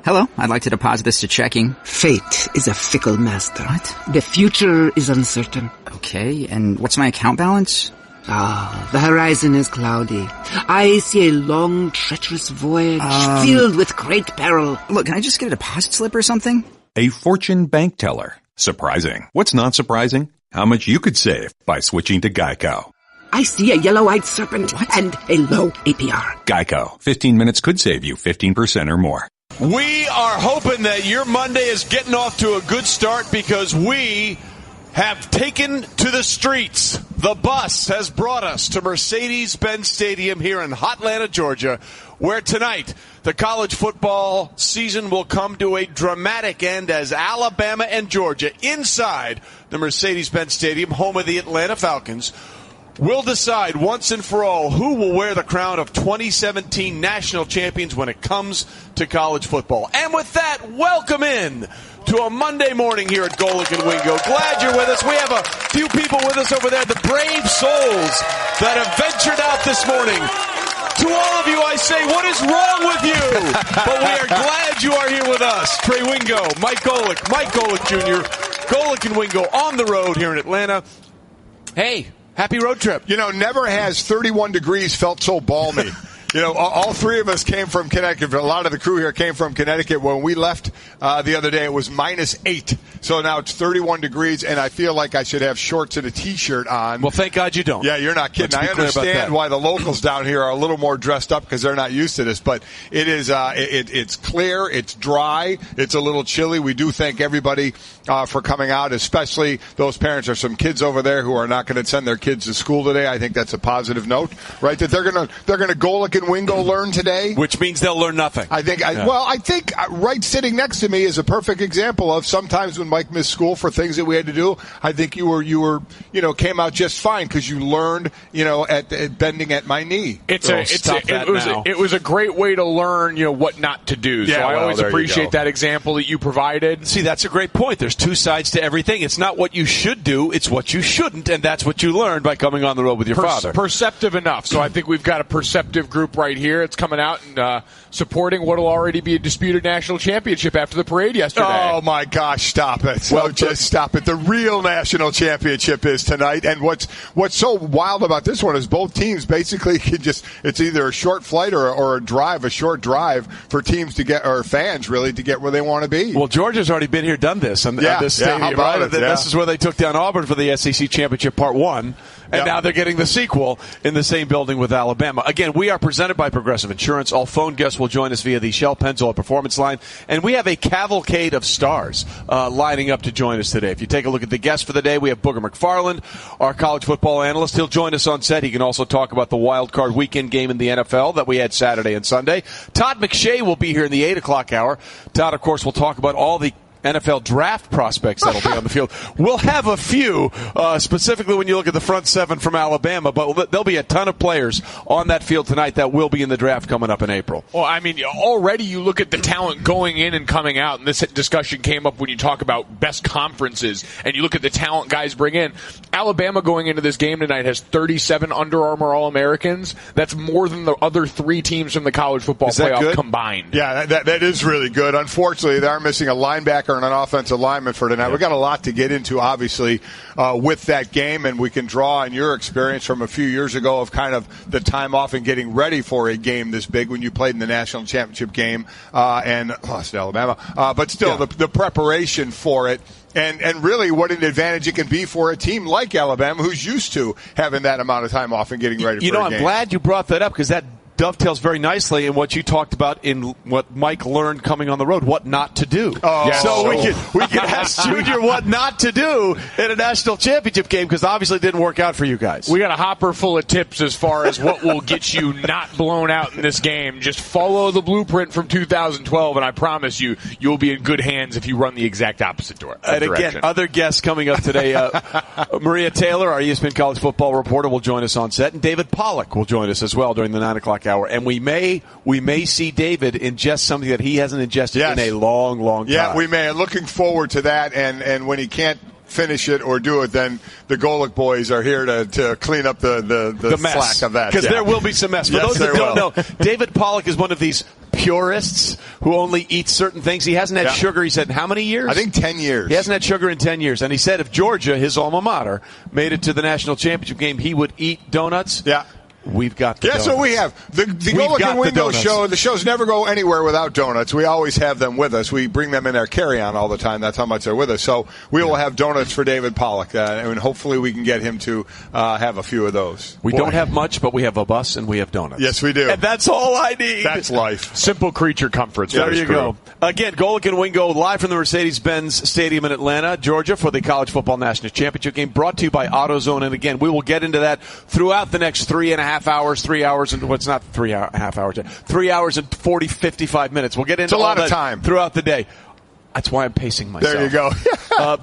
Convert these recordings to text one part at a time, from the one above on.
Hello, I'd like to deposit this to checking. Fate is a fickle master. What? The future is uncertain. Okay, and what's my account balance? The horizon is cloudy. I see a long, treacherous voyage filled with great peril. Look, can I just get a deposit slip or something? A fortune bank teller. Surprising. What's not surprising? How much you could save by switching to Geico. I see a yellow-eyed serpent and a low APR. Geico. 15 minutes could save you 15% or more. We are hoping that your Monday is getting off to a good start because we have taken to the streets. The bus has brought us to Mercedes-Benz Stadium here in Hotlanta, Georgia, where tonight the college football season will come to a dramatic end as Alabama and Georgia inside the Mercedes-Benz Stadium, home of the Atlanta Falcons, will decide once and for all who will wear the crown of 2017 national champions when it comes to college football. And with that, welcome in to a Monday morning here at Golic and Wingo. Glad you're with us. We have a few people with us over there, the brave souls that have ventured out this morning. To all of you, I say, what is wrong with you? But we are glad you are here with us. Trey Wingo, Mike Golic Jr., Golic and Wingo on the road here in Atlanta. Hey, happy road trip. You know, never has 31 degrees felt so balmy. You know, all three of us came from Connecticut. A lot of the crew here came from Connecticut. When we left the other day, it was -8. So now it's 31 degrees, and I feel like I should have shorts and a T-shirt on. Well, thank God you don't. Yeah, you're not kidding. I understand why the locals down here are a little more dressed up because they're not used to this. But it is, it's clear, it's dry, it's a little chilly. We do thank everybody for coming out, especially those parents. There's some kids over there who are not going to send their kids to school today. I think that's a positive note, right? That they're going to Golic and Wingo learn today, which means they'll learn nothing. I think. I think right sitting next to me is a perfect example of sometimes when Mike missed school for things that we had to do. I think you were came out just fine because you learned at bending at my knee. It was a great way to learn what not to do. So I always appreciate that example that you provided. See, that's a great point. There's two sides to everything. It's not what you should do, it's what you shouldn't, and that's what you learned by coming on the road with your father. Perceptive enough. So I think we've got a perceptive group right here. It's coming out and supporting what will already be a disputed national championship after the parade yesterday. Oh my gosh, stop it. Well, just stop it. The real national championship is tonight, and what's so wild about this one is both teams basically can it's either a short flight or a short drive for teams to get, or fans really, to get where they want to be. Well, Georgia's already been here, done this on this stadium, how about right? it? This is where they took down Auburn for the SEC Championship Part 1, and now they're getting the sequel in the same building with Alabama. Again, we are presented by Progressive Insurance. All phone guests will join us via the Shell Pennzoil Performance Line, and we have a cavalcade of stars lining up to join us today. If you take a look at the guests for the day, we have Booger McFarland, our college football analyst. He'll join us on set. He can also talk about the wild card weekend game in the NFL that we had Saturday and Sunday. Todd McShay will be here in the 8 o'clock hour. Todd, of course, will talk about all the NFL draft prospects that'll be on the field. We'll have a few, specifically when you look at the front seven from Alabama, but there'll be a ton of players on that field tonight that will be in the draft coming up in April. Well, I mean, already you look at the talent going in and coming out, and this discussion came up when you talk about best conferences, and you look at the talent guys bring in. Alabama going into this game tonight has 37 Under Armour All-Americans. That's more than the other three teams from the college football playoff combined. Yeah, that is really good. Unfortunately, they are missing a linebacker and an offensive lineman for tonight. We got a lot to get into, obviously, with that game, and we can draw on your experience from a few years ago of kind of the time off and getting ready for a game this big when you played in the national championship game and lost to Alabama. But still, the preparation for it. And really what an advantage it can be for a team like Alabama who's used to having that amount of time off and getting ready for a game. I'm glad you brought that up because that dovetails very nicely in what you talked about in what Mike learned coming on the road, what not to do. So we can ask Junior what not to do in a national championship game because obviously it didn't work out for you guys. We got a hopper full of tips as far as what will get you not blown out in this game. Just follow the blueprint from 2012, and I promise you'll be in good hands if you run the exact opposite direction. And again, other guests coming up today. Maria Taylor, our ESPN college football reporter, will join us on set, and David Pollack will join us as well during the 9 o'clock hour. And we may see David ingest something that he hasn't ingested in a long time. Yeah, we may. Looking forward to that. And when he can't finish it or do it, then the Golic boys are here to clean up the mess slack of that. Because there will be some mess. For those that don't know, David Pollack is one of these purists who only eat certain things. He hasn't had sugar, he said, in how many years? I think 10 years. He hasn't had sugar in 10 years. And he said if Georgia, his alma mater, made it to the national championship game, he would eat donuts. Yeah. We've got the donuts. So we have. The Golic and Wingo show, the shows never go anywhere without donuts. We always have them with us. We bring them in our carry-on all the time. That's how much they're with us. So we will have donuts for David Pollack, and hopefully we can get him to have a few of those. We don't have much, but we have a bus and we have donuts. Yes, we do. And that's all I need. That's life. Simple creature comforts. There you go. Again, Golic and Wingo live from the Mercedes-Benz Stadium in Atlanta, Georgia, for the College Football National Championship game, brought to you by AutoZone. And again, we will get into that throughout the next 3.5 hours, 3 hours, and what's not 3.5 hours, 3 hours and 55 minutes. We'll get into a lot of time throughout the day. That's why I'm pacing myself. There you go.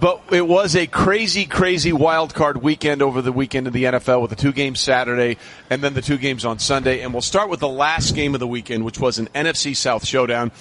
But it was a crazy, crazy wild card weekend over the weekend in the NFL with the 2 games Saturday and then the 2 games on Sunday. And we'll start with the last game of the weekend, which was an NFC South showdown.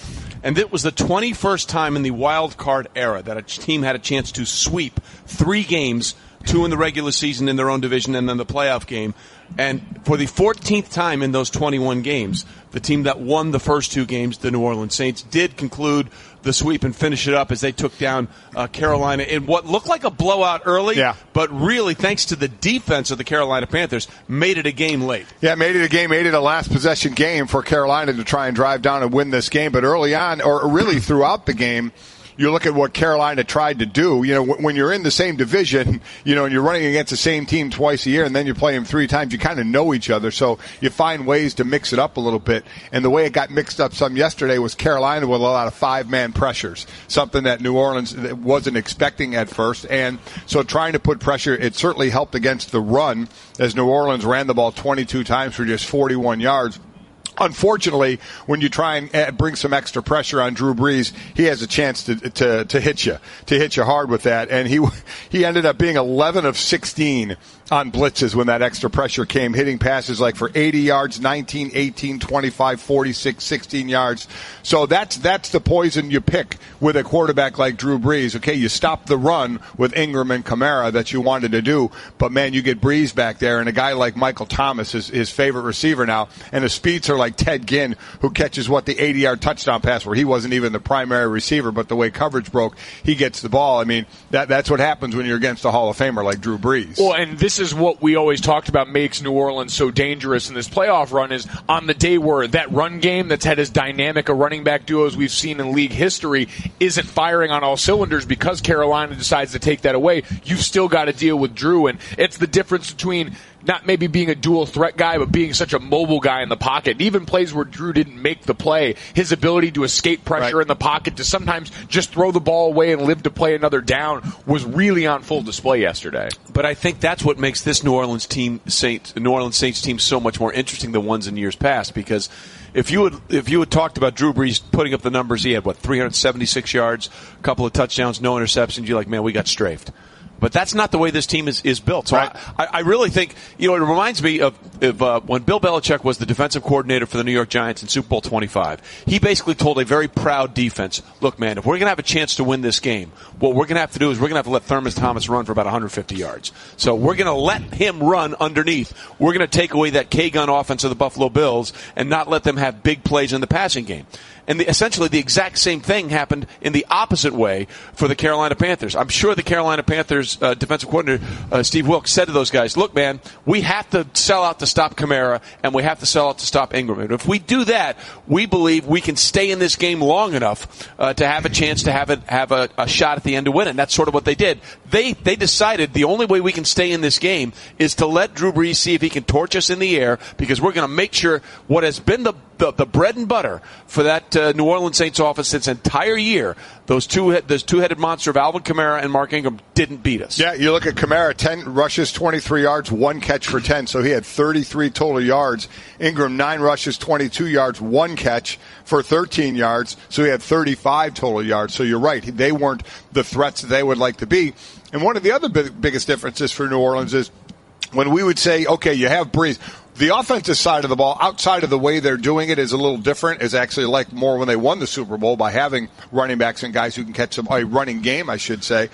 And it was the 21st time in the wild card era that a team had a chance to sweep 3 games, 2 in the regular season in their own division and then the playoff game. And for the 14th time in those 21 games, the team that won the first 2 games, the New Orleans Saints, did conclude the sweep and finish it up as they took down Carolina in what looked like a blowout early, but really, thanks to the defense of the Carolina Panthers, made it a game late. Yeah, made it a last possession game for Carolina to try and drive down and win this game. But early on, or really throughout the game, you look at what Carolina tried to do. You know, when you're in the same division, you know, and you're running against the same team twice a year and then you play them 3 times, you kind of know each other. So you find ways to mix it up a little bit. And the way it got mixed up some yesterday was Carolina with a lot of 5-man pressures, something that New Orleans wasn't expecting at first. And so trying to put pressure, it certainly helped against the run as New Orleans ran the ball 22 times for just 41 yards. Unfortunately, when you try and bring some extra pressure on Drew Brees, he has a chance to hit you hard with that. And he ended up being 11 of 16 on blitzes when that extra pressure came, hitting passes like for 80 yards, 19, 18, 25, 46, 16 yards. So that's the poison you pick with a quarterback like Drew Brees. Okay, you stop the run with Ingram and Kamara that you wanted to do, but man, you get Brees back there, and a guy like Michael Thomas is his favorite receiver now, and the speeds are like Ted Ginn, who catches the 80-yard touchdown pass where he wasn't even the primary receiver, but the way coverage broke, he gets the ball. I mean, that's what happens when you're against a Hall of Famer like Drew Brees. Well, and this is what we always talked about makes New Orleans so dangerous in this playoff run is on the day where that run game that's had as dynamic a running back duo as we've seen in league history isn't firing on all cylinders because Carolina decides to take that away. You've still got to deal with Drew, and it's the difference between not maybe being a dual threat guy, but being such a mobile guy in the pocket. And even plays where Drew didn't make the play, his ability to escape pressure in the pocket, to sometimes just throw the ball away and live to play another down was really on full display yesterday. But I think that's what makes this New Orleans Saints team so much more interesting than ones in years past, because if you had talked about Drew Brees putting up the numbers, he had 376 yards, a couple of touchdowns, no interceptions, you're like, man, we got strafed. But that's not the way this team is built. So I really think, it reminds me of when Bill Belichick was the defensive coordinator for the New York Giants in Super Bowl 25. He basically told a very proud defense, look, man, if we're going to have a chance to win this game, what we're going to have to do is we're going to have to let Thurman Thomas run for about 150 yards. So we're going to let him run underneath. We're going to take away that K-gun offense of the Buffalo Bills and not let them have big plays in the passing game. And essentially the exact same thing happened in the opposite way for the Carolina Panthers. I'm sure the Carolina Panthers defensive coordinator, Steve Wilks, said to those guys, look, man, we have to sell out to stop Kamara, and we have to sell out to stop Ingram. And if we do that, we believe we can stay in this game long enough to have a chance to have a shot at the end to win it. And that's sort of what they did. They decided the only way we can stay in this game is to let Drew Brees see if he can torch us in the air, because we're going to make sure what has been the bread and butter for that New Orleans Saints offense this entire year, this two-headed monster of Alvin Kamara and Mark Ingram didn't beat us. Yeah, you look at Kamara, 10 rushes, 23 yards, 1 catch for 10, so he had 33 total yards. Ingram, 9 rushes, 22 yards, 1 catch for 13 yards, so he had 35 total yards. So you're right, they weren't the threats that they would like to be. And one of the other biggest differences for New Orleans is when we would say, okay, you have Brees, the offensive side of the ball, outside of the way they're doing it, is a little different. Is actually like more when they won the Super Bowl by having running backs and guys who can catch a running game, I should say.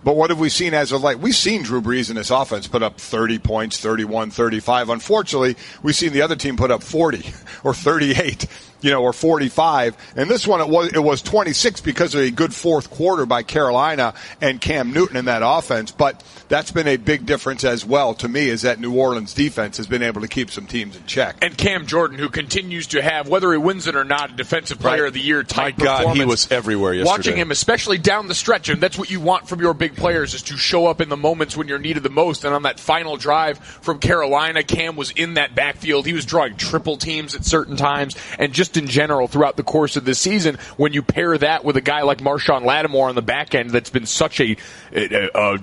But what have we seen as of late? We've seen Drew Brees in this offense put up 30 points, 31, 35. Unfortunately, we've seen the other team put up 40 or 38. or 45. And this one, it was 26 because of a good fourth quarter by Carolina and Cam Newton in that offense. But that's been a big difference as well to me, is that New Orleans defense has been able to keep some teams in check. And Cam Jordan, who continues to have, whether he wins it or not, a Defensive Player of the Year type performance. performance. He was everywhere yesterday. Watching him, especially down the stretch, and that's what you want from your big players, is to show up in the moments when you're needed the most. And on that final drive from Carolina, Cam was in that backfield. He was drawing triple teams at certain times. And just in general, throughout the course of this season, when you pair that with a guy like Marshawn Lattimore on the back end that's been such a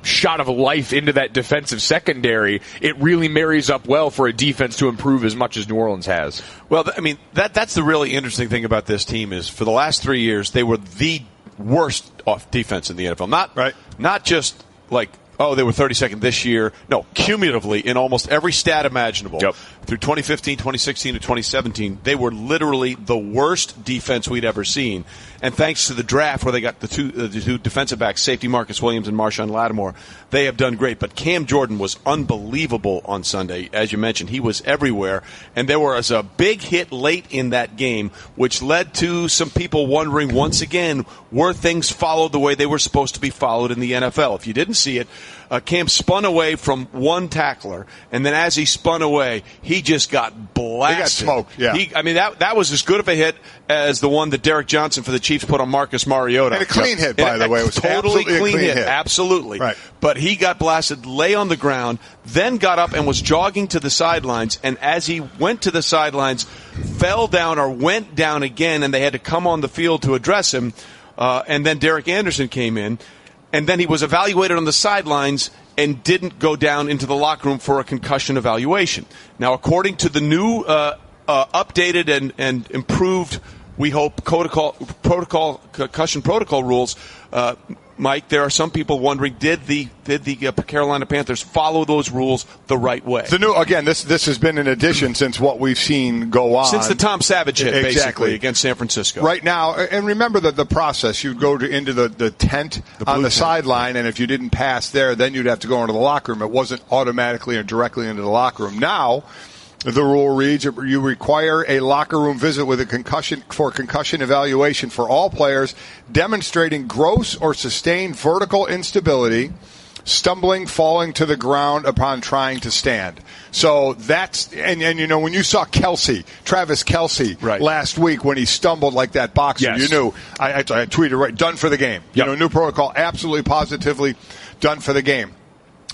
shot of life into that defensive secondary, it really marries up well for a defense to improve as much as New Orleans has. Well, I mean, that's the really interesting thing about this team is for the last 3 years, they were the worst off defense in the NFL. Not just like, they were 32nd this year. No, cumulatively in almost every stat imaginable. Yep. Through 2015, 2016, to 2017, they were literally the worst defense we'd ever seen. And thanks to the draft where they got the two defensive backs, safety Marcus Williams and Marshawn Lattimore, they have done great. But Cam Jordan was unbelievable on Sunday. As you mentioned, he was everywhere. And there was a big hit late in that game, which led to some people wondering once again, were things followed the way they were supposed to be followed in the NFL? If you didn't see it, Cam spun away from one tackler, and then as he spun away, he just got blasted. He got smoked, yeah. That was as good of a hit as the one that Derek Johnson for the Chiefs put on Marcus Mariota. And a clean hit, by the way. It was totally clean hit. hit. Absolutely. Right. But he got blasted, lay on the ground, then got up and was jogging to the sidelines, and as he went to the sidelines, fell down or went down again, and they had to come on the field to address him, and then Derek Anderson came in. And then he was evaluated on the sidelines and didn't go down into the locker room for a concussion evaluation. Now, according to the new updated and improved, we hope, concussion protocol rules, Mike, there are some people wondering, did the Carolina Panthers follow those rules the right way? The new, again, this has been an addition since what we've seen go on. Since the Tom Savage hit, exactly, basically, against San Francisco. Right now, and remember the process. You'd go into the tent on the sideline, and if you didn't pass there, then you'd have to go into the locker room. It wasn't automatically or directly into the locker room. Now, the rule reads, you require a locker room visit with a concussion evaluation for all players demonstrating gross or sustained vertical instability, stumbling, falling to the ground upon trying to stand. So that's, and when you saw Travis Kelce last week when he stumbled like that boxer, you knew, I tweeted, done for the game. Yep. New protocol, absolutely positively done for the game.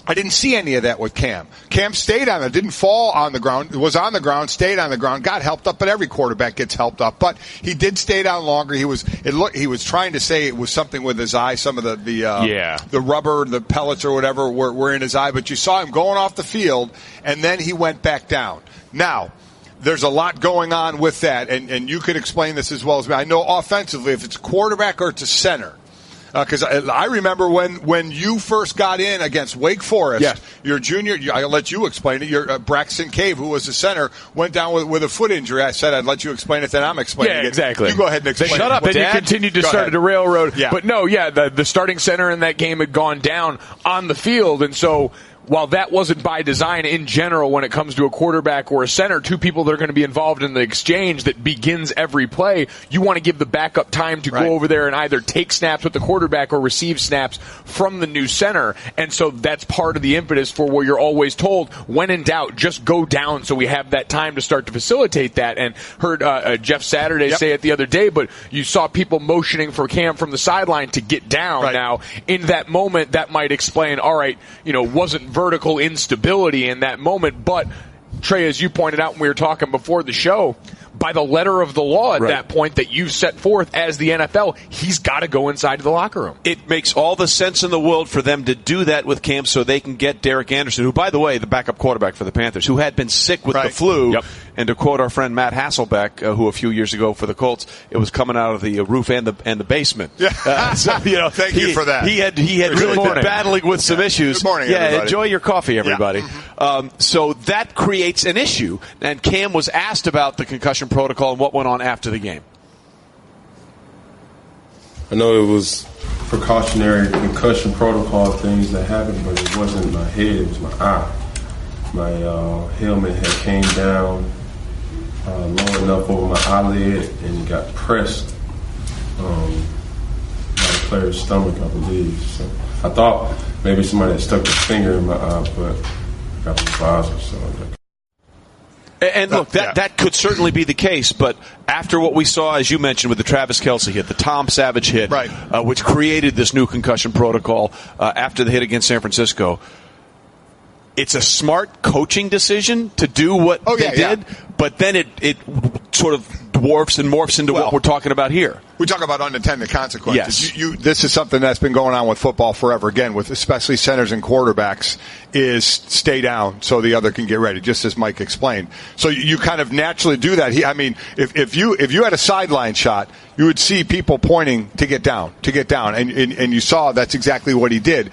I didn't see any of that with Cam. Cam stayed on it, didn't fall on the ground, was on the ground, stayed on the ground, got helped up, but every quarterback gets helped up. But he did stay down longer. He was trying to say it was something with his eye, some of the rubber, the pellets or whatever were in his eye, but you saw him going off the field, and then he went back down. Now, there's a lot going on with that, and you could explain this as well as me. I know offensively, if it's a quarterback or it's a center, because I remember when you first got in against Wake Forest, your junior, I'll let you explain it, your Braxton Cave, who was the center, went down with a foot injury. I said I'd let you explain it, then I'm explaining it. Yeah, exactly. You go ahead and explain it. Shut up, then Dad. You continued to start at a railroad. Yeah. But no, the starting center in that game had gone down on the field, and so while that wasn't by design in general when it comes to a quarterback or a center, two people that are going to be involved in the exchange that begins every play, you want to give the backup time to go over there and either take snaps with the quarterback or receive snaps from the new center. And so that's part of the impetus for where you're always told, when in doubt, just go down so we have that time to start to facilitate that. And heard Jeff Saturday say it the other day, but you saw people motioning for Cam from the sideline to get down. Now, in that moment, that might explain, all right, wasn't vertical instability in that moment, but Trey, as you pointed out when we were talking before the show, by the letter of the law at that point that you've set forth as the NFL, he's got to go inside the locker room. It makes all the sense in the world for them to do that with Cam so they can get Derek Anderson, who, by the way, the backup quarterback for the Panthers, who had been sick with the flu. Yep. And to quote our friend Matt Hasselbeck, who a few years ago for the Colts, it was coming out of the roof and the basement. Thank you for that. He had really been battling with some issues. Good morning, everybody. Enjoy your coffee, everybody. Yeah. So that creates an issue. And Cam was asked about the concussion protocol and what went on after the game. I know it was precautionary concussion protocol things that happened, but it wasn't my head, it was my eye. My helmet had came down low enough over my eyelid, and it got pressed by the player's stomach, I believe. So I thought maybe somebody had stuck their finger in my eye, but I got the visor. So. And look, that could certainly be the case, but after what we saw, as you mentioned, with the Travis Kelce hit, the Tom Savage hit, right. Which created this new concussion protocol after the hit against San Francisco, it's a smart coaching decision to do what they did, but then it sort of dwarfs and morphs into what we're talking about here. We talk about unintended consequences. Yes. This is something that's been going on with football forever. Again, with especially centers and quarterbacks, is stay down so the other can get ready, just as Mike explained. So you kind of naturally do that. If you had a sideline shot, you would see people pointing to get down, and you saw that's exactly what he did.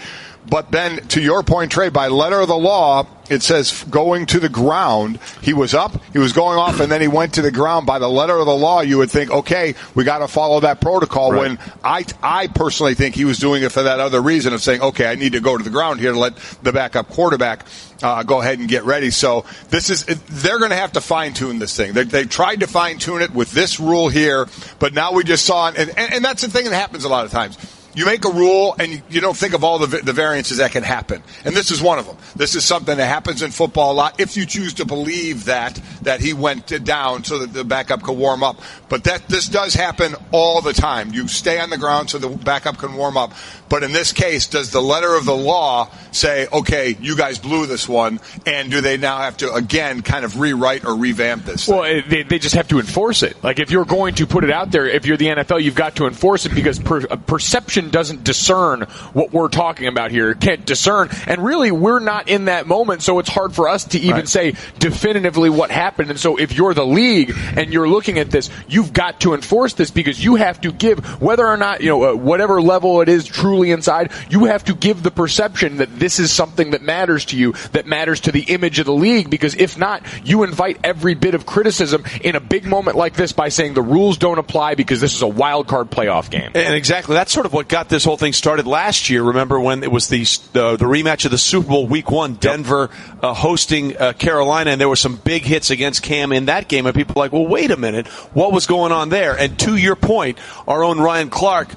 But then, to your point, Trey, by letter of the law, it says going to the ground. He was up, he was going off, and then he went to the ground. By the letter of the law, you would think, okay, we got to follow that protocol. Right. When I personally think he was doing it for that other reason of saying, okay, I need to go to the ground here to let the backup quarterback go ahead and get ready. So they're going to have to fine-tune this thing. They've tried to fine-tune it with this rule here, but now we just saw it, and that's the thing that happens a lot of times. You make a rule, and you don't think of all the variances that can happen. And this is one of them. This is something that happens in football a lot, if you choose to believe that he went down so that the backup could warm up. But this does happen all the time. You stay on the ground so the backup can warm up. But in this case, does the letter of the law say, okay, you guys blew this one, and do they now have to, again, kind of rewrite or revamp this thing? Well, they just have to enforce it. Like, if you're going to put it out there, if you're the NFL, you've got to enforce it, because perception doesn't discern what we're talking about here. It can't discern. And really, we're not in that moment, so it's hard for us to even say definitively what happened. And so if you're the league and you're looking at this, you've got to enforce this, because you have to give, whether or not, whatever level it is truly inside, you have to give the perception that this is something that matters to you, that matters to the image of the league, because if not, you invite every bit of criticism in a big moment like this by saying the rules don't apply because this is a wild card playoff game. And exactly, that's sort of what got this whole thing started last year. Remember when it was the rematch of the Super Bowl Week 1, Denver hosting Carolina, and there were some big hits against Cam in that game, and people were like, well, wait a minute, what was going on there? And to your point, our own Ryan Clark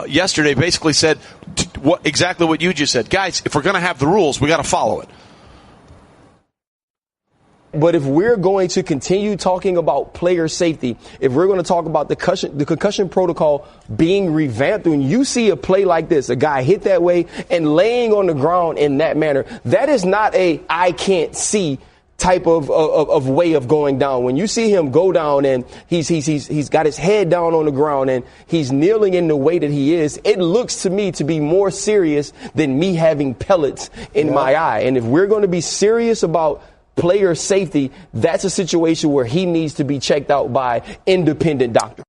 yesterday basically said exactly what you just said. Guys, if we're going to have the rules, we got to follow it. But if we're going to continue talking about player safety, if we're going to talk about the concussion protocol being revamped, when you see a play like this, a guy hit that way and laying on the ground in that manner, that is not a I can't see type of way of going down. When you see him go down and he's got his head down on the ground and he's kneeling in the way that he is, it looks to me to be more serious than me having pellets in my eye. And if we're going to be serious about player safety, that's a situation where he needs to be checked out by independent doctor.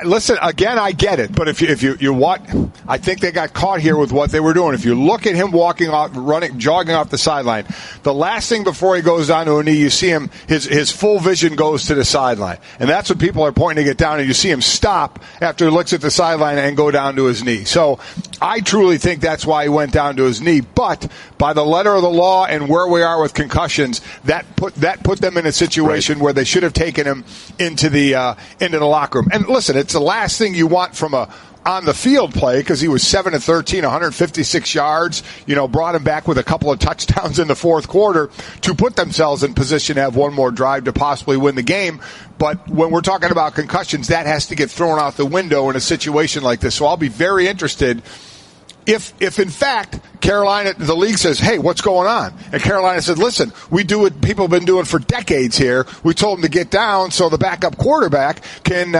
Listen, again, I get it, but if you watch, I think they got caught here with what they were doing. If you look at him walking off, jogging off the sideline, the last thing before he goes down to a knee, you see him, his full vision goes to the sideline. And that's what people are pointing to get down, and you see him stop after he looks at the sideline and go down to his knee. So I truly think that's why he went down to his knee. But by the letter of the law and where we are with concussions, that put them in a situation where they should have taken him into the locker room. And listen, it's the last thing you want from a on the field play, because he was 7 of 13, 156 yards, brought him back with a couple of touchdowns in the fourth quarter to put themselves in position to have one more drive to possibly win the game. But when we're talking about concussions, that has to get thrown out the window in a situation like this. So I'll be very interested if in fact Carolina, the league says, hey, what's going on? And Carolina said, listen, we do what people have been doing for decades here. We told him to get down so the backup quarterback can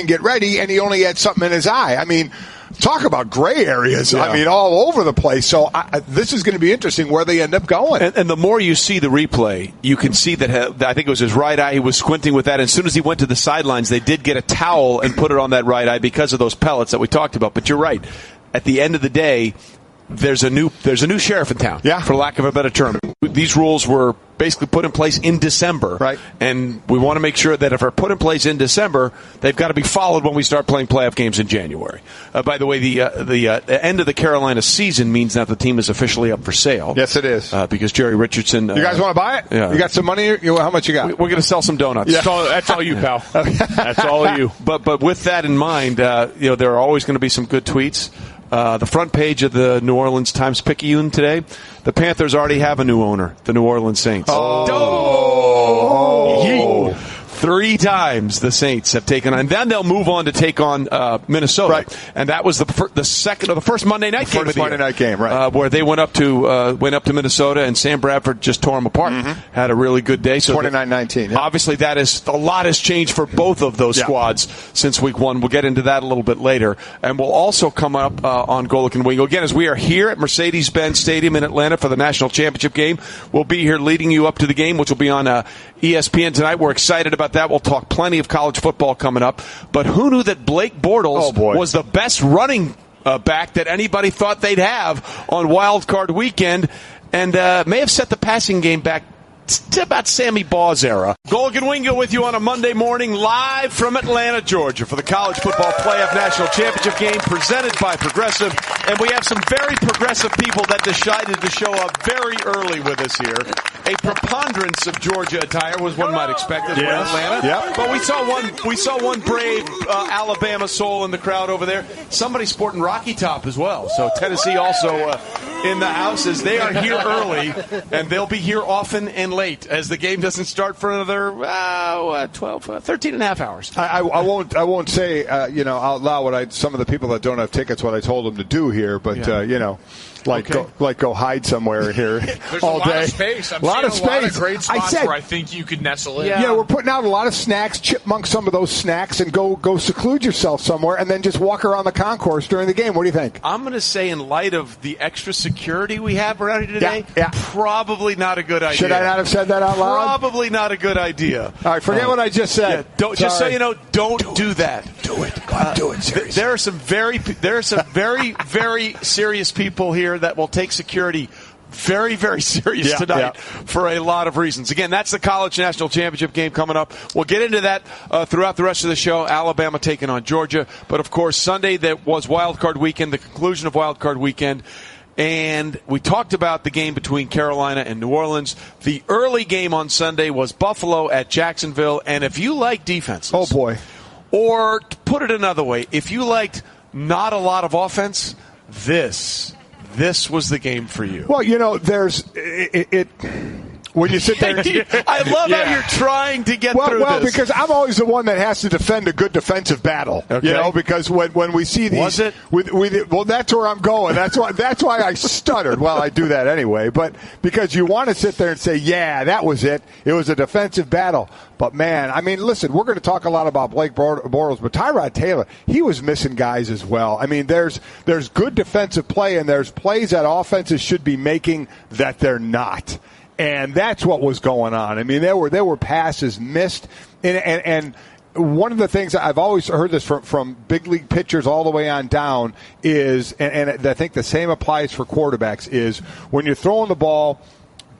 get ready, and he only had something in his eye. I mean, talk about gray areas. Yeah. I mean, all over the place. So this is going to be interesting where they end up going. And the more you see the replay, you can see that I think it was his right eye. He was squinting with that. And as soon as he went to the sidelines, they did get a towel and put it on that right eye because of those pellets that we talked about. But you're right. At the end of the day, there's a new sheriff in town, Yeah. for lack of a better term. These rules were basically put in place in December, right? And we want to make sure that if they're put in place in December, they've got to be followed when we start playing playoff games in January. By the way, the end of the Carolina season means that the team is officially up for sale. Yes, it is. Because Jerry Richardson. You guys want to buy it? Yeah. You got some money? How much you got? We're going to sell some donuts. Yeah. That's all you, pal. That's all you. But with that in mind, there are always going to be some good tweets. The front page of the New Orleans Times-Picayune today, the Panthers already have a new owner, the New Orleans Saints. Oh. 3 times the Saints have taken on, and then they'll move on to take on Minnesota. Right. And that was the first Monday night game. First Monday night game, right? Where they went up to Minnesota, and Sam Bradford just tore them apart. Had a really good day. So 29-19. Yeah. Obviously, a lot has changed for both of those squads since week 1. We'll get into that a little bit later, and we'll also come up on Golic and Wingo again as we are here at Mercedes-Benz Stadium in Atlanta for the national championship game. We'll be here leading you up to the game, which will be on ESPN tonight. We're excited about that. We'll talk plenty of college football coming up. But who knew that Blake Bortles was the best running back that anybody thought they'd have on Wild Card Weekend, and may have set the passing game back to about Sammy Baugh's era. Golic and Wingo with you on a Monday morning, live from Atlanta, Georgia, for the College Football Playoff National Championship game presented by Progressive. And we have some very progressive people that decided to show up very early with us here. A preponderance of Georgia attire was one might expect as well in Atlanta. Yep. But we saw one brave Alabama soul in the crowd over there. Somebody sporting Rocky Top as well. So Tennessee also in the house, as they are here early, and they'll be here often and late as the game doesn't start for another 13 and a half hours. I won't say out loud what some of the people that don't have tickets what I told them to do here, but go hide somewhere here There's all a lot day. of space. I'm a lot seeing of a lot space. of great spots I said, where I think you could nestle in. Yeah, we're putting out a lot of snacks. Chipmunk some of those snacks and go seclude yourself somewhere, and then just walk around the concourse during the game. What do you think? I'm going to say, in light of the extra security we have around here today, Yeah. probably not a good idea. Should I not have said that out loud? Probably not a good idea. All right, forget what I just said. Just so you know, don't do that. Do it. Go on, do it. Seriously. There are some very, very serious people here that will take security very, very serious tonight for a lot of reasons. Again, that's the College National Championship game coming up. We'll get into that throughout the rest of the show. Alabama taking on Georgia. But, of course, Sunday that was Wild Card Weekend, the conclusion of Wild Card Weekend. And we talked about the game between Carolina and New Orleans. The early game on Sunday was Buffalo at Jacksonville. And if you like defenses. Oh, boy. Or, to put it another way, if you liked not a lot of offense, this was the game for you. Well, there's it when you sit there. I love how you're trying to get through this. Well, because I'm always the one that has to defend a good defensive battle. Okay. Because when we see these, was it? Well, that's where I'm going. That's why I stuttered. Well, I do that anyway. But because you want to sit there and say, yeah, that was it. It was a defensive battle. But, man, I mean, listen, we're going to talk a lot about Blake Bortles, but Tyrod Taylor, he was missing guys as well. I mean, there's good defensive play, and there's plays that offenses should be making that they're not. And that's what was going on. I mean, there were passes missed, and one of the things I've always heard this from big league pitchers all the way on down is, and I think the same applies for quarterbacks, is when you're throwing the ball,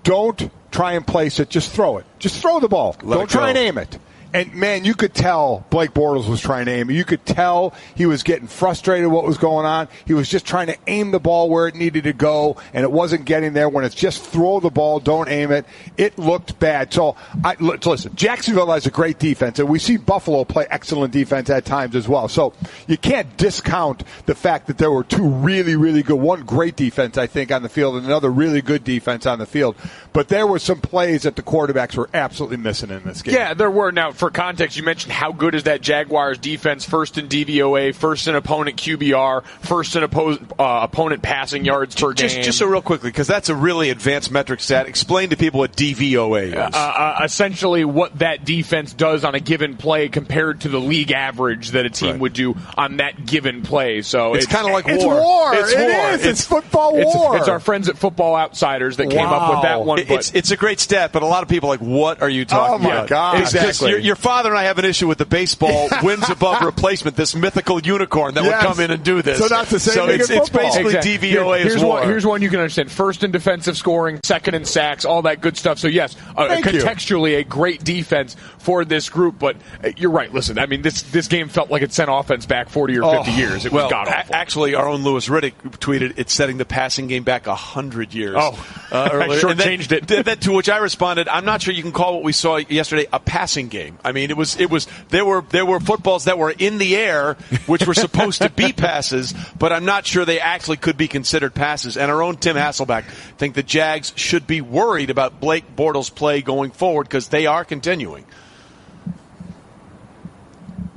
don't try and place it. Just throw it. Just throw the ball. Don't try and aim it. And, man, you could tell Blake Bortles was trying to aim. You could tell he was getting frustrated what was going on. He was just trying to aim the ball where it needed to go, and it wasn't getting there. When it's just throw the ball, don't aim it, it looked bad. So, listen, Jacksonville has a great defense, and we see Buffalo play excellent defense at times as well. So you can't discount the fact that there were two really, really good, one great defense, I think, on the field, and another really good defense on the field. But there were some plays that the quarterbacks were absolutely missing in this game. Yeah, there were. Now, for context, you mentioned how good is that Jaguars defense, first in DVOA, first in opponent QBR, first in opponent passing yards per game. Just so real quickly, because that's a really advanced metric stat. Explain to people what DVOA is. Essentially what that defense does on a given play compared to the league average that a team would do on that given play. So it's kind of like it's war. It's war. It's football war. It's our friends at Football Outsiders that came up with that one. It's a great stat, but a lot of people are like, what are you talking about? Oh, my God. Exactly. Your father and I have an issue with the baseball wins above replacement, this mythical unicorn that would come in and do this. So not the same thing as it's football. basically DVOA as war. Here's one you can understand. First in defensive scoring, second in sacks, all that good stuff. So, yes, contextually a great defense for this group. But you're right. Listen, I mean, this game felt like it sent offense back 40 or 50 years. It was god-awful. Actually, our own Louis Riddick tweeted it's setting the passing game back 100 years. I sure changed it. To which I responded, I'm not sure you can call what we saw yesterday a passing game. I mean, there were footballs that were in the air, which were supposed to be passes, but I'm not sure they actually could be considered passes. And our own Tim Hasselbeck think the Jags should be worried about Blake Bortles' play going forward because they are continuing.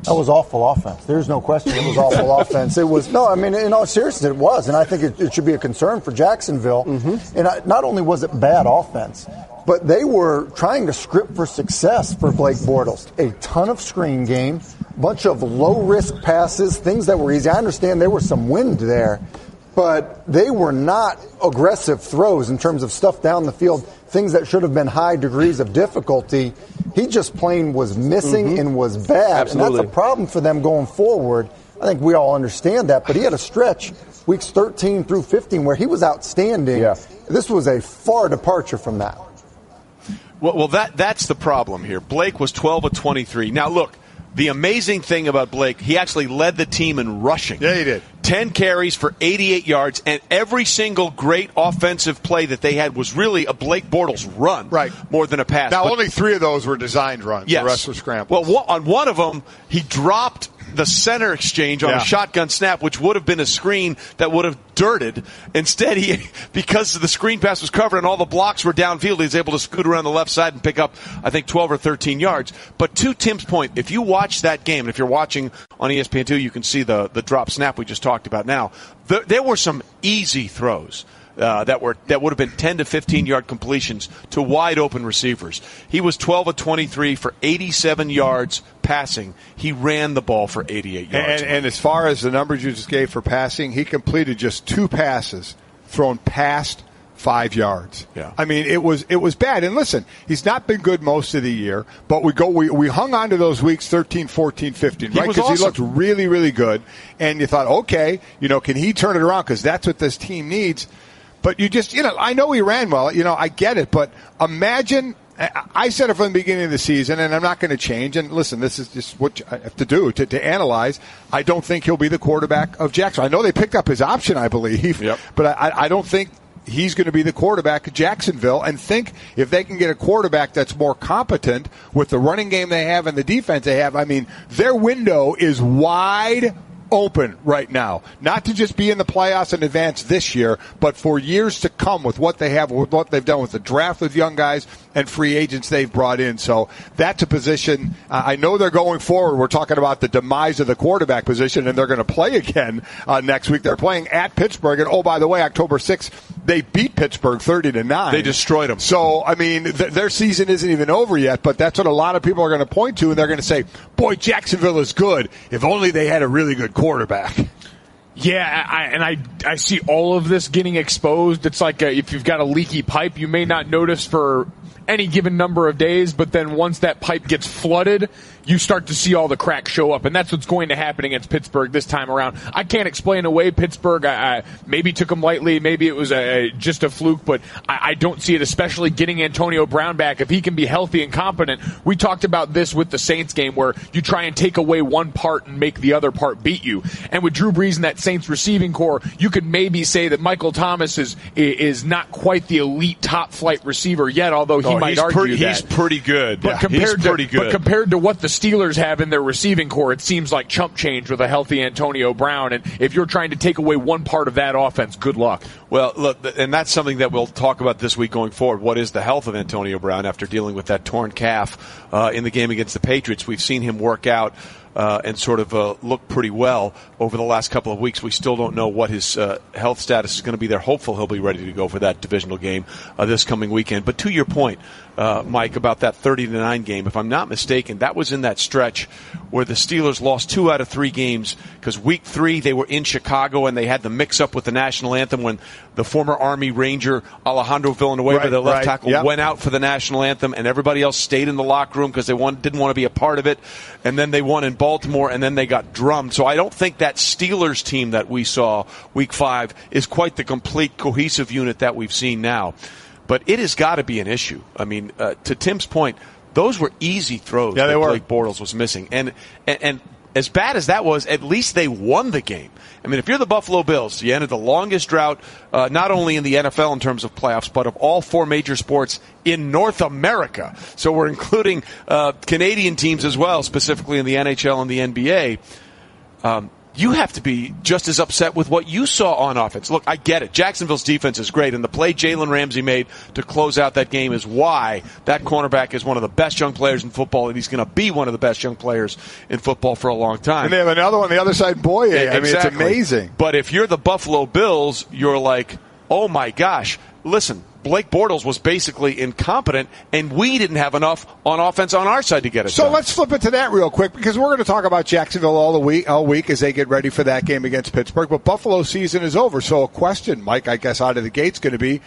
That was awful offense. There's no question it was awful offense. It was, no, I mean, in all seriousness, it was. And I think it should be a concern for Jacksonville. Mm-hmm. And not only was it bad offense, but they were trying to script for success for Blake Bortles. A ton of screen game, bunch of low-risk passes, things that were easy. I understand there was some wind there, but they were not aggressive throws in terms of stuff down the field, things that should have been high degrees of difficulty. He just plain was missing and was bad. Absolutely. And that's a problem for them going forward. I think we all understand that. But he had a stretch, weeks 13 through 15, where he was outstanding. Yeah. This was a far departure from that. Well, that's the problem here. Blake was 12 of 23. Now, look, the amazing thing about Blake, he actually led the team in rushing. Yeah, he did. 10 carries for 88 yards, and every single great offensive play that they had was really a Blake Bortles run, right, more than a pass. Now, only 3 of those were designed runs. Yes. The rest were scrambles. Well, on one of them, he dropped the center exchange on a shotgun snap, which would have been a screen that would have dirted. Instead, because the screen pass was covered and all the blocks were downfield, he was able to scoot around the left side and pick up, I think, 12 or 13 yards. But to Tim's point, if you watch that game, and if you're watching on ESPN2, you can see the drop snap we just talked about now. There were some easy throws. That would have been 10 to 15-yard completions to wide-open receivers. He was 12 of 23 for 87 yards passing. He ran the ball for 88 yards. And as far as the numbers you just gave for passing, he completed just 2 passes thrown past 5 yards. Yeah. I mean, it was bad. And listen, he's not been good most of the year, but we hung on to those weeks 13, 14, 15, right? Because he looked really, really good. And you thought, okay, can he turn it around? Because that's what this team needs. But you just, I know he ran well, I get it, but imagine, I said it from the beginning of the season, and I'm not going to change, and listen, this is just what I have to do, to analyze. I don't think he'll be the quarterback of Jacksonville. I know they picked up his option, I believe, but I don't think he's going to be the quarterback of Jacksonville, and think if they can get a quarterback that's more competent with the running game they have and the defense they have, I mean, their window is wide open right now, not to just be in the playoffs and advance this year, but for years to come with what they have, with what they've done with the draft with young guys and free agents they've brought in. So that's a position. I know they're going forward. We're talking about the demise of the quarterback position, and they're going to play again next week. They're playing at Pittsburgh, and by the way, October 6th, they beat Pittsburgh 30-9. They destroyed them. So, I mean, their season isn't even over yet, but that's what a lot of people are going to point to, and they're going to say, boy, Jacksonville is good. If only they had a really good quarterback. Yeah, I see all of this getting exposed. It's like if you've got a leaky pipe, you may not notice for any given number of days, but then once that pipe gets flooded, you start to see all the cracks show up, and that's what's going to happen against Pittsburgh this time around. I can't explain away Pittsburgh. I maybe took them lightly, maybe it was just a fluke, but I don't see it, especially getting Antonio Brown back. If he can be healthy and competent, we talked about this with the Saints game where you try and take away one part and make the other part beat you. And with Drew Brees and that Saints receiving core, you could maybe say that Michael Thomas is not quite the elite top-flight receiver yet, although he might argue that. He's pretty good. But compared to what the Steelers have in their receiving core, it seems like chump change with a healthy Antonio Brown. And if you're trying to take away one part of that offense, good luck. Well, look, and that's something that we'll talk about this week going forward. What is the health of Antonio Brown after dealing with that torn calf in the game against the Patriots? We've seen him work out and sort of look pretty well over the last couple of weeks. We still don't know what his health status is going to be. They're hopeful he'll be ready to go for that divisional game this coming weekend. But to your point, Mike, about that 30-9 game, if I'm not mistaken, that was in that stretch where the Steelers lost 2 out of 3 games because week 3 they were in Chicago and they had the mix-up with the national anthem when the former Army Ranger Alejandro Villanueva, their left tackle, went out for the national anthem, and everybody else stayed in the locker room because they didn't want to be a part of it, and then they won in Baltimore, and then they got drummed. So I don't think that Steelers team that we saw Week 5 is quite the complete cohesive unit that we've seen now. But it has got to be an issue. I mean, to Tim's point, those were easy throws that Blake Bortles was missing. And as bad as that was, at least they won the game. I mean, if you're the Buffalo Bills, you ended the longest drought, not only in the NFL in terms of playoffs, but of all 4 major sports in North America. So we're including Canadian teams as well, specifically in the NHL and the NBA. You have to be just as upset with what you saw on offense. Look, I get it. Jacksonville's defense is great, and the play Jalen Ramsey made to close out that game is why that cornerback is one of the best young players in football, and he's going to be one of the best young players in football for a long time. And they have another one on the other side, Boye. Yeah, I mean, it's amazing. But if you're the Buffalo Bills, you're like, oh, my gosh, listen, Blake Bortles was basically incompetent, and we didn't have enough on offense on our side to get it done. So let's flip it to that real quick, because we're going to talk about Jacksonville all week as they get ready for that game against Pittsburgh. But Buffalo's season is over. So a question, Mike, I guess out of the gate's going to be,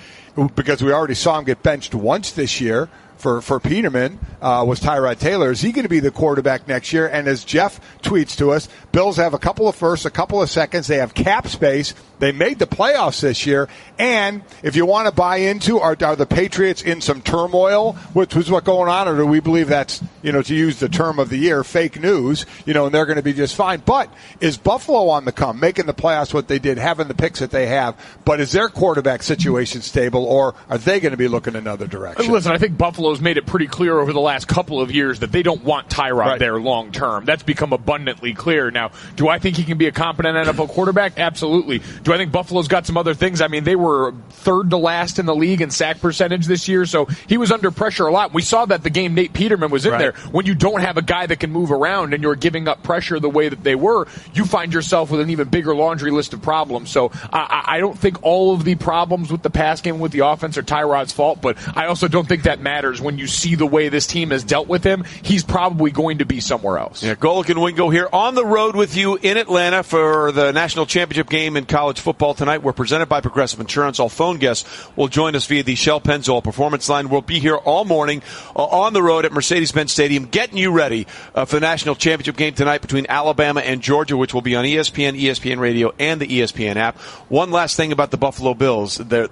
because we already saw him get benched once this year for Peterman, was Tyrod Taylor. Is he going to be the quarterback next year? And as Jeff tweets to us, Bills have a couple of firsts, a couple of seconds. They have cap space. They made the playoffs this year. And if you want to buy into, are the Patriots in some turmoil, which was what's going on, or do we believe that's, to use the term of the year, fake news, and they're going to be just fine? But is Buffalo on the come, making the playoffs what they did, having the picks that they have, but is their quarterback situation stable, or are they going to be looking another direction? Listen, I think Buffalo's made it pretty clear over the last couple of years that they don't want Tyrod there long term. That's become abundantly clear. Now, do I think he can be a competent NFL quarterback? Absolutely. Do I think Buffalo's got some other things? I mean, they were third to last in the league in sack percentage this year, so he was under pressure a lot. We saw that the game Nate Peterman was in there. When you don't have a guy that can move around and you're giving up pressure the way that they were, you find yourself with an even bigger laundry list of problems. So I don't think all of the problems with the pass game with the offense are Tyrod's fault, but I also don't think that matters when you see the way this team has dealt with him. He's probably going to be somewhere else. Yeah, Golic and Wingo here on the road with you in Atlanta for the national championship game in college football tonight. We're presented by Progressive Insurance. All phone guests will join us via the Shell Pennzoil Performance Line. We'll be here all morning on the road at Mercedes-Benz Stadium, getting you ready for the national championship game tonight between Alabama and Georgia, which will be on ESPN, ESPN Radio, and the ESPN app. One last thing about the Buffalo Bills, the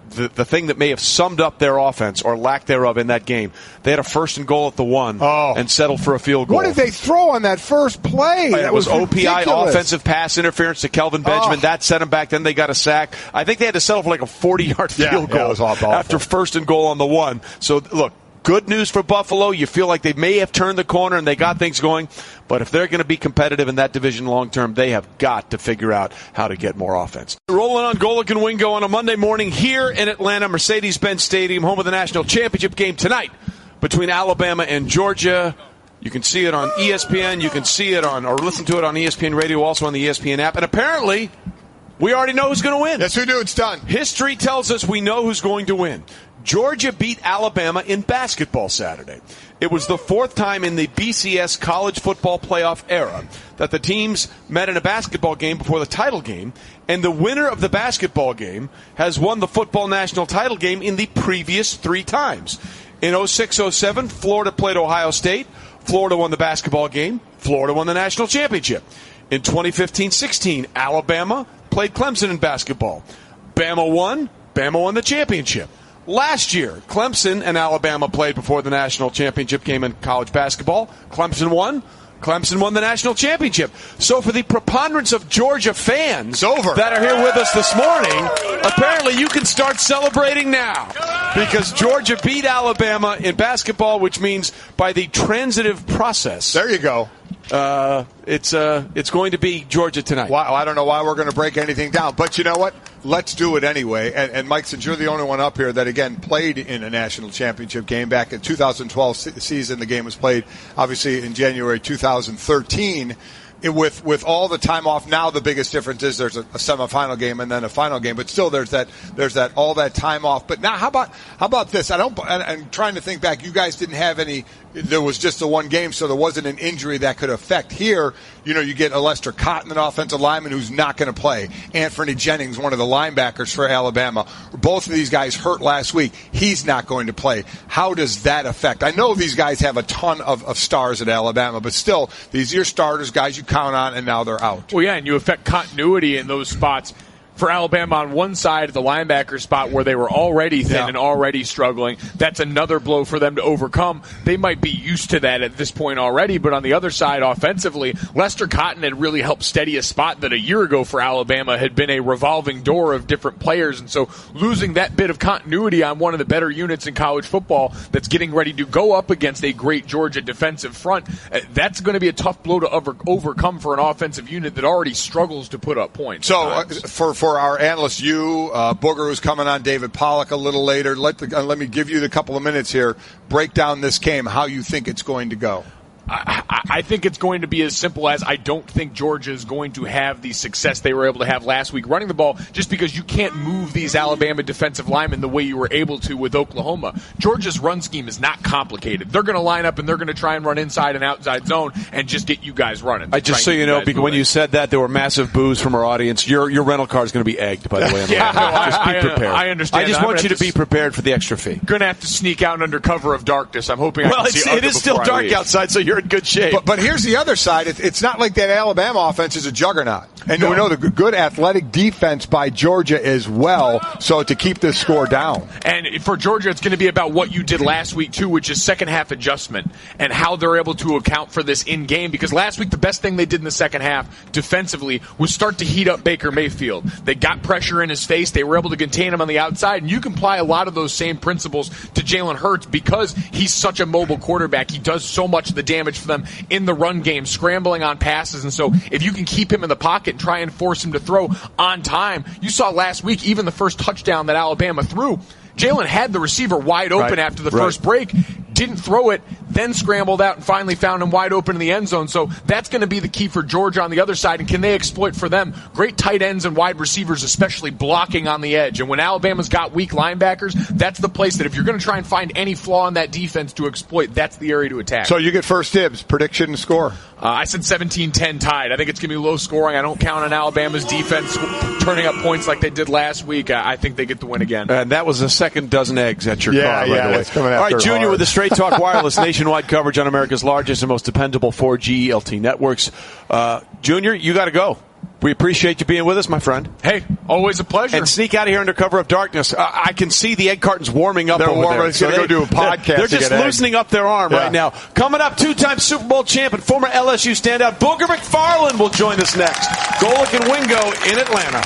thing that may have summed up their offense or lack thereof in that game, they had a first and goal at the 1 and settled for a field goal. What did they throw on that first play? That was OPI, offensive pass interference to Kelvin Benjamin. That set them back. Then they got a sack. I think they had to settle for like a 40-yard field goal after first and goal on the 1. So, look, good news for Buffalo. You feel like they may have turned the corner and they got things going. But if they're going to be competitive in that division long term, they have got to figure out how to get more offense. Rolling on Golic and Wingo on a Monday morning here in Atlanta, Mercedes-Benz Stadium, home of the national championship game tonight between Alabama and Georgia. You can see it on ESPN. You can see it or listen to it on ESPN Radio, also on the ESPN app. And apparently, we already know who's going to win. Yes, we do. It's done. History tells us we know who's going to win. Georgia beat Alabama in basketball Saturday. It was the 4th time in the BCS college football playoff era that the teams met in a basketball game before the title game, and the winner of the basketball game has won the football national title game in the previous 3 times. In 06-07, Florida played Ohio State. Florida won the basketball game. Florida won the national championship. In 2015-16, Alabama played Clemson in basketball. Bama won the championship. Last year, Clemson and Alabama played before the national championship game in college basketball. Clemson won the national championship. So for the preponderance of Georgia fans that are here with us this morning, apparently you can start celebrating now, because Georgia beat Alabama in basketball, which means by the transitive process. There you go. It's going to be Georgia tonight. Wow, I don't know why we're going to break anything down, but you know what? Let's do it anyway. And Mike, since you're the only one up here that, again, played in a national championship game back in 2012 season, the game was played, obviously, in January 2013. With all the time off, now the biggest difference is there's a semifinal game and then a final game, but still there's that all that time off. But now how about this? I'm trying to think back. You guys didn't have any there was just the one game, so there wasn't an injury that could affect. Here, you get a Lester Cotton, an offensive lineman who's not going to play. Anthony Jennings, one of the linebackers for Alabama. Both of these guys hurt last week. He's not going to play. How does that affect? I know these guys have a ton of stars at Alabama, but still, these are your starters, guys you count on, and now they're out. Well, yeah, and you affect continuity in those spots. For Alabama on one side at the linebacker spot where they were already thin and already struggling, that's another blow for them to overcome. They might be used to that at this point already, but on the other side, offensively, Lester Cotton had really helped steady a spot that a year ago for Alabama had been a revolving door of different players, and so losing that bit of continuity on one of the better units in college football that's getting ready to go up against a great Georgia defensive front, that's going to be a tough blow to overcome for an offensive unit that already struggles to put up points. So for our analyst, Booger, who's coming on, David Pollack a little later. Let me give you the couple of minutes here. Break down this game, how you think it's going to go. I think it's going to be as simple as I don't think Georgia is going to have the success they were able to have last week running the ball, just because you can't move these Alabama defensive linemen the way you were able to with Oklahoma. Georgia's run scheme is not complicated. They're going to line up and they're going to try and run inside and outside zone and just get you guys running. Just so you know, because when you said that, there were massive boos from our audience. Your rental car is going to be egged, by the way. Just be prepared. I understand. I just want you to be prepared for the extra fee. Going to have to sneak out under cover of darkness. I'm hoping I can see it is still dark outside, so you're in good shape. But here's the other side. It's not like that Alabama offense is a juggernaut. And we know the good athletic defense by Georgia as well, so to keep this score down. And for Georgia, it's going to be about what you did last week, too, which is second half adjustment and how they're able to account for this in game. Because last week, the best thing they did in the second half defensively was start to heat up Baker Mayfield. They got pressure in his face. They were able to contain him on the outside. And you can apply a lot of those same principles to Jalen Hurts because he's such a mobile quarterback. He does so much of the damage for them in the run game, scrambling on passes. And so if you can keep him in the pocket and try and force him to throw on time, you saw last week, even the first touchdown that Alabama threw, Jalen had the receiver wide open after the first break, didn't throw it, then scrambled out and finally found him wide open in the end zone. So that's going to be the key for Georgia on the other side. And can they exploit for them? Great tight ends and wide receivers, especially blocking on the edge. And when Alabama's got weak linebackers, that's the place that if you're going to try and find any flaw in that defense to exploit, that's the area to attack. So you get first dibs. Prediction and score. I said 17-10 tied. I think it's going to be low scoring. I don't count on Alabama's defense turning up points like they did last week. I think they get the win again. And that was a second dozen eggs at your car, by the way. It's coming all right, Junior hard. with the Straight Talk Wireless nationwide coverage on America's largest and most dependable 4G LT networks. Junior, you got to go. We appreciate you being with us, my friend. Hey, always a pleasure. And sneak out of here under cover of darkness. I can see the egg cartons warming up over there. They're going to go do a podcast. They're just loosening up their arm right now. Coming up, two-time Super Bowl champ and former LSU standout Booger McFarland will join us next. Golic and Wingo in Atlanta.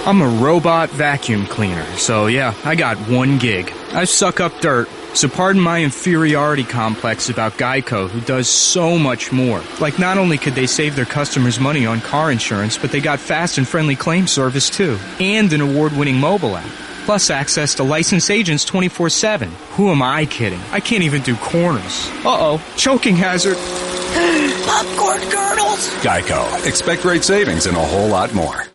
I'm a robot vacuum cleaner, so yeah, I got one gig. I suck up dirt. So pardon my inferiority complex about Geico, who does so much more. Like, not only could they save their customers money on car insurance, but they got fast and friendly claim service too. And an award-winning mobile app. Plus access to licensed agents 24/7. Who am I kidding? I can't even do corners. Uh-oh, choking hazard. Popcorn kernels. Geico. Expect great savings and a whole lot more.